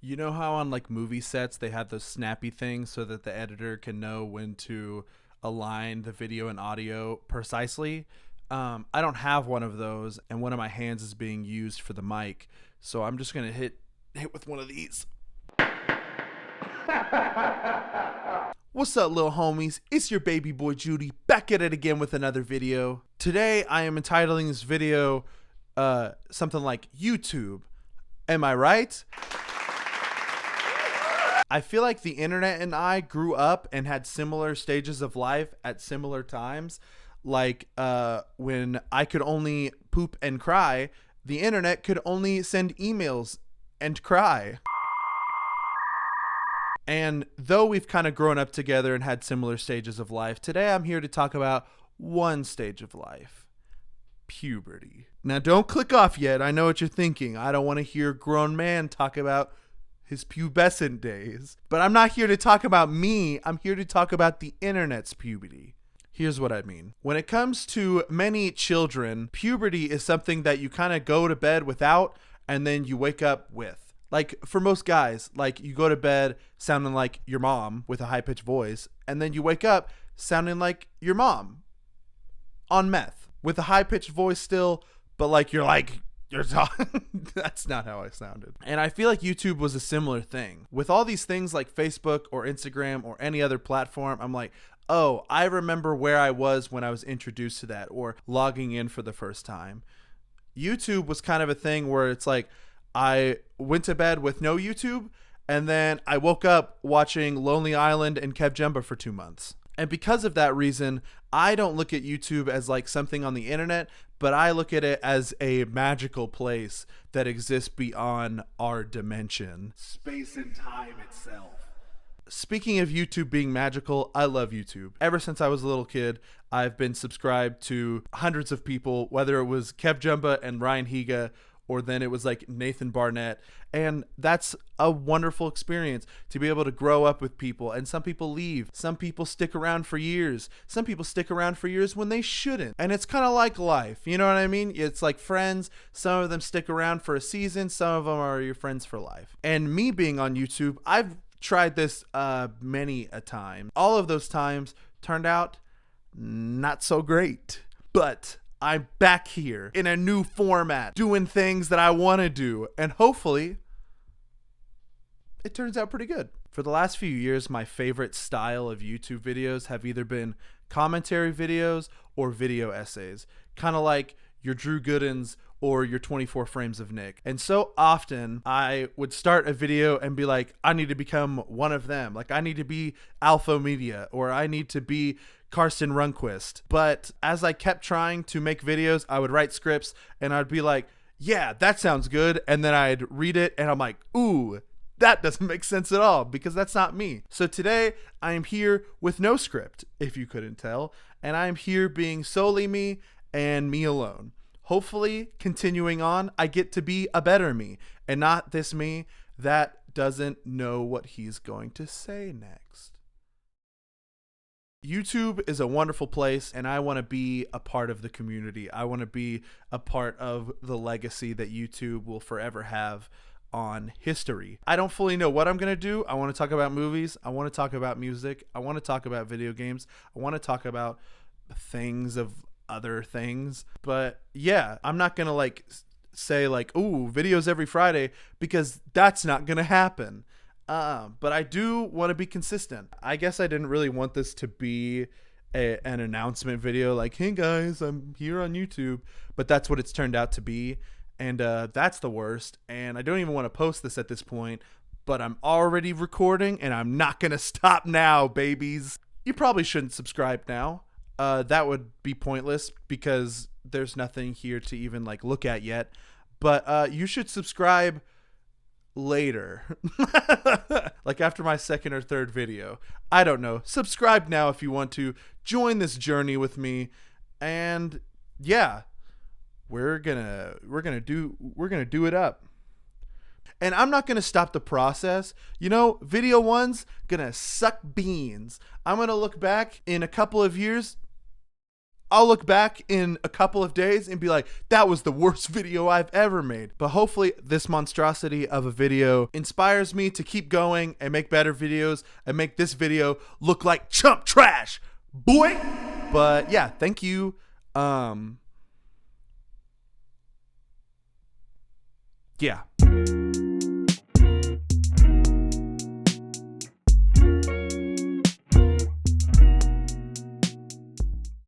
You know how on like movie sets they have those snappy things so that the editor can know when to align the video and audio precisely? I don't have one of those, and one of my hands is being used for the mic, so I'm just gonna hit with one of these. What's up, little homies? It's your baby boy Judy, back at it again with another video. Today I am entitling this video something like YouTube. Am I right? I feel like the internet and I grew up and had similar stages of life at similar times. Like when I could only poop and cry, the internet could only send emails and cry. And though we've kind of grown up together and had similar stages of life, today I'm here to talk about one stage of life. Puberty. Now don't click off yet. I know what you're thinking. I don't want to hear a grown man talk about his pubescent days. But I'm not here to talk about me. I'm here to talk about the internet's puberty. Here's what I mean. When it comes to many children, puberty is something that you kind of go to bed without and then you wake up with. Like for most guys, like you go to bed sounding like your mom with a high-pitched voice, and then you wake up sounding like your mom on meth with a high-pitched voice still, but like you're talking. That's not how I sounded. And I feel like YouTube was a similar thing. With all these things like Facebook or Instagram or any other platform, I'm like, oh, I remember where I was when I was introduced to that or logging in for the first time. YouTube was kind of a thing where it's like, I went to bed with no YouTube, and then I woke up watching Lonely Island and Kev Jumba for 2 months. And because of that reason, I don't look at YouTube as like something on the internet, but I look at it as a magical place that exists beyond our dimension. Space and time itself. Speaking of YouTube being magical, I love YouTube. Ever since I was a little kid, I've been subscribed to hundreds of people, whether it was Kev Jumba and Ryan Higa, or then it was like Nathan Barnett. And that's a wonderful experience to be able to grow up with people. And some people leave. Some people stick around for years. Some people stick around for years when they shouldn't. And it's kind of like life. You know what I mean? It's like friends. Some of them stick around for a season. Some of them are your friends for life. And me being on YouTube, I've tried this many a time. All of those times turned out not so great. But I'm back here in a new format, doing things that I want to do, and hopefully it turns out pretty good. For the last few years, my favorite style of YouTube videos have either been commentary videos or video essays, kind of like your Drew Goodins or your 24 Frames of Nick. And so often I would start a video and be like, I need to become one of them. Like I need to be Alpha Media, or I need to be Karsten Runquist. But as I kept trying to make videos, I would write scripts and I'd be like, yeah, that sounds good. And then I'd read it and I'm like, ooh, that doesn't make sense at all, because that's not me. So today I am here with no script, if you couldn't tell, and I am here being solely me and me alone. Hopefully, continuing on, I get to be a better me and not this me that doesn't know what he's going to say next. YouTube is a wonderful place, and I want to be a part of the community. I want to be a part of the legacy that YouTube will forever have on history. I don't fully know what I'm going to do. I want to talk about movies. I want to talk about music. I want to talk about video games. I want to talk about things of other things. But yeah, I'm not going to like say like, ooh, videos every Friday, because that's not going to happen. But I do want to be consistent. I guess I didn't really want this to be an announcement video like, hey guys, I'm here on YouTube, but that's what it's turned out to be. And that's the worst. And I don't even want to post this at this point, but I'm already recording and I'm not going to stop now, babies. You probably shouldn't subscribe now. That would be pointless because there's nothing here to even like look at yet. But you should subscribe later. Like after my second or third video. I don't know. Subscribe now if you want to. Join this journey with me. And yeah, we're gonna do it up. And I'm not gonna stop the process. You know, video one's gonna suck beans. I'm gonna look back in a couple of years I'll look back in a couple of days and be like, that was the worst video I've ever made. But hopefully this monstrosity of a video inspires me to keep going and make better videos and make this video look like chump trash, boy. But yeah, thank you. Yeah.